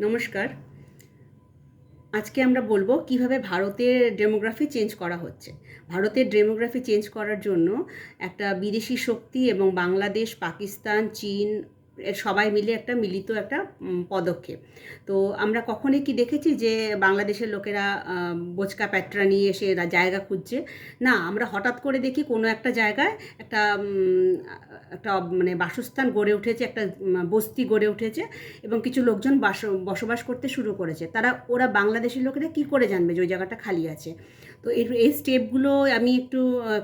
নমস্কার। আজকে আমরা বলবো কিভাবে ভারতের ডেমোগ্রাফি চেঞ্জ করা হচ্ছে। ভারতের ডেমোগ্রাফি চেঞ্জ করার জন্য একটা বিদেশি শক্তি এবং বাংলাদেশ, পাকিস্তান, চীন এর সবাই মিলে একটা মিলিত একটা পদক্ষেপ। তো আমরা কখনোই কি দেখেছি যে বাংলাদেশের লোকেরা বোচকা প্যাটরা নিয়ে এসে জায়গা খুঁজছে? না, আমরা হঠাৎ করে দেখি কোনো একটা জায়গায় একটা একটা মানে বাসস্থান গড়ে উঠেছে, একটা বস্তি গড়ে উঠেছে এবং কিছু লোকজন বসবাস করতে শুরু করেছে। ওরা বাংলাদেশের লোকেরা কি করে জানবে যে ওই জায়গাটা খালি আছে? তো এই স্টেপগুলো আমি একটু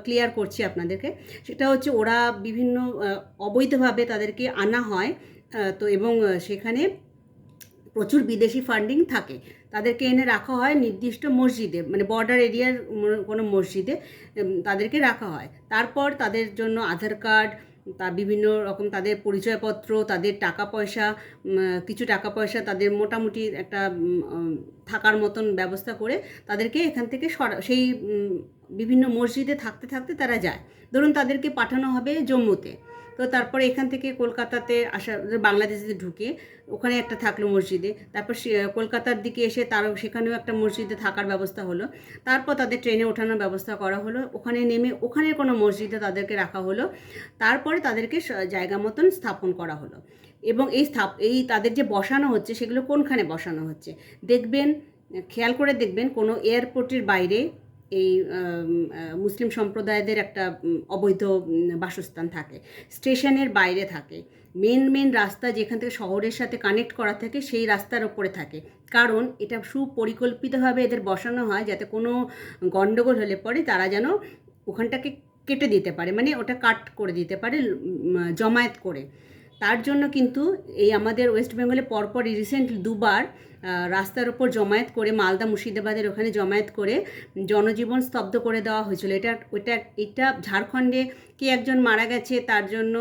ক্লিয়ার করছি আপনাদেরকে। সেটা হচ্ছে ওরা বিভিন্ন অবৈধভাবে তাদেরকে আনা হয়, তো এবং সেখানে প্রচুর বিদেশি ফান্ডিং থাকে। তাদেরকে এনে রাখা হয় নির্দিষ্ট মসজিদে, মানে বর্ডার এরিয়ার কোনো মসজিদে তাদেরকে রাখা হয়। তারপর তাদের জন্য আধার কার্ড, বিভিন্ন রকম তাদের পরিচয়পত্র, তাদের টাকা পয়সা, কিছু টাকা পয়সা তাদের মোটামুটি একটা থাকার মতন ব্যবস্থা করে তাদেরকে এখান থেকে সেই বিভিন্ন মসজিদে থাকতে থাকতে তারা যায়। ধরুন তাদেরকে পাঠানো হবে জম্মুতে, তো তারপরে এখান থেকে কলকাতাতে আসা, বাংলাদেশে ঢুকে ওখানে একটা থাকলো মসজিদে, তারপর কলকাতার দিকে এসে সেখানেও একটা মসজিদে থাকার ব্যবস্থা হলো। তারপর তাদের ট্রেনে ওঠানোর ব্যবস্থা করা হলো, ওখানে নেমে ওখানে কোনো মসজিদে তাদেরকে রাখা হলো। তারপরে তাদেরকে জায়গা মতন স্থাপন করা হলো। এবং এই তাদের যে বসানো হচ্ছে সেগুলো কোনখানে বসানো হচ্ছে দেখবেন, খেয়াল করে দেখবেন, কোনো এয়ারপোর্টের বাইরে এই মুসলিম সম্প্রদায়দের একটা অবৈধ বাসস্থান থাকে, স্টেশনের বাইরে থাকে, মেন রাস্তা যেখান থেকে শহরের সাথে কানেক্ট করা থাকে সেই রাস্তার ওপরে থাকে। কারণ এটা সুপরিকল্পিতভাবে এদের বসানো হয় যাতে কোনো গণ্ডগোল হলে পরে তারা যেন ওখানটাকে কেটে দিতে পারে, মানে ওটা কাট করে দিতে পারে জমায়েত করে। তার জন্য কিন্তু এই আমাদের ওয়েস্ট বেঙ্গলে পরপরই রিসেন্ট দুবার রাস্তার ওপর জমায়েত করে, মালদা মুর্শিদাবাদের ওখানে জমায়েত করে জনজীবন স্তব্ধ করে দেওয়া হয়েছিল। এটা ঝাড়খণ্ডে কে একজন মারা গেছে তার জন্য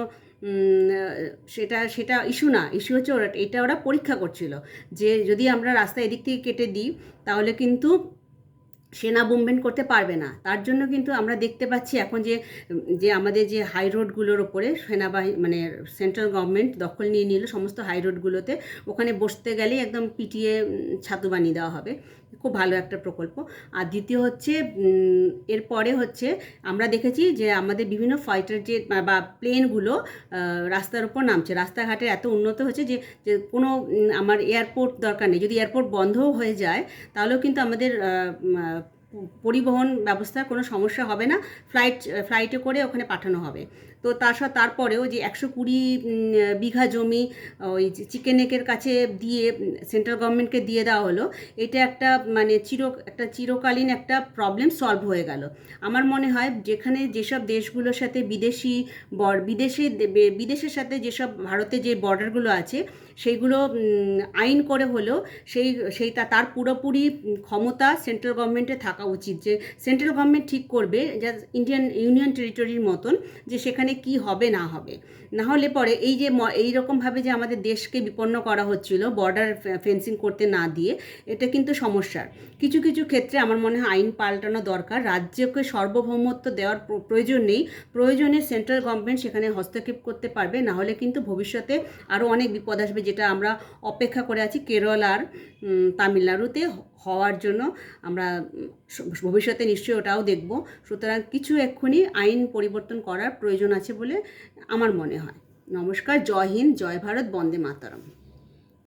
সেটা ইস্যু না, ইস্যু হচ্ছে এটা ওরা পরীক্ষা করছিল যে যদি আমরা রাস্তা এদিক থেকে কেটে দিই তাহলে কিন্তু সেনা মুভমেন্ট করতে পারবে না। তার জন্য কিন্তু আমরা দেখতে পাচ্ছি এখন যে আমাদের যে হাই রোডগুলোর ওপরে সেনাবাহিনী, মানে সেন্ট্রাল গভর্নমেন্ট দখল নিয়ে নিল সমস্ত হাই রোডগুলোতে, ওখানে বসতে গেলেই একদম পিটিয়ে ছাতু বানিয়ে দেওয়া হবে। খুব ভালো একটা প্রকল্প। আর দ্বিতীয় হচ্ছে, এরপরে হচ্ছে আমরা দেখেছি যে আমাদের বিভিন্ন ফাইটার জেট বা প্লেনগুলো রাস্তার উপর নামছে। রাস্তাঘাটে এত উন্নত হচ্ছে যে কোনো আমার এয়ারপোর্ট দরকার নেই। যদি এয়ারপোর্ট বন্ধও হয়ে যায় তাহলেও কিন্তু আমাদের পরিবহন ব্যবস্থার কোনো সমস্যা হবে না, ফ্লাইটে করে ওখানে পাঠানো হবে। তো তারপরেও যে 120 বিঘা জমি ওই চিকেন নেকের কাছে দিয়ে সেন্ট্রাল গভর্নমেন্টকে দিয়ে দেওয়া হলো, এটা একটা মানে চিরকালীন একটা প্রবলেম সলভ হয়ে গেল। আমার মনে হয় যেখানে যেসব দেশগুলোর সাথে বিদেশের সাথে যেসব ভারতের যে বর্ডারগুলো আছে সেইগুলো আইন করে হলেও তার পুরোপুরি ক্ষমতা সেন্ট্রাল গভর্নমেন্টের থাকা উচিত, যে সেন্ট্রাল গভর্নমেন্ট ঠিক করবে যা ইন্ডিয়ান ইউনিয়ন টেরিটরির মতন যে সেখানে কি হবে না হবে। না হলে পরে এইরকমভাবে যে আমাদের দেশকে বিপন্ন করা হচ্ছিল বর্ডার ফেন্সিং করতে না দিয়ে, এটা কিন্তু সমস্যার। কিছু কিছু ক্ষেত্রে আমার মনে হয় আইন পাল্টানো দরকার। রাজ্যকে সার্বভৌমত্ব দেওয়ার প্রয়োজন নেই, প্রয়োজনে সেন্ট্রাল গভর্নমেন্ট সেখানে হস্তক্ষেপ করতে পারবে। না হলে কিন্তু ভবিষ্যতে আরও অনেক বিপদ আসবে, যেটা আমরা অপেক্ষা করে আছি কেরল আর তামিলনাড়ুতে হওয়ার জন্য। আমরা ভবিষ্যতে নিশ্চয়ই ওটাও দেখব। সুতরাং কিছু এক্ষুনি আইন পরিবর্তন করার প্রয়োজন আছে বলে আমার মনে হয়। নমস্কার, জয় হিন্দ, জয় ভারত, বন্দে মাতরম।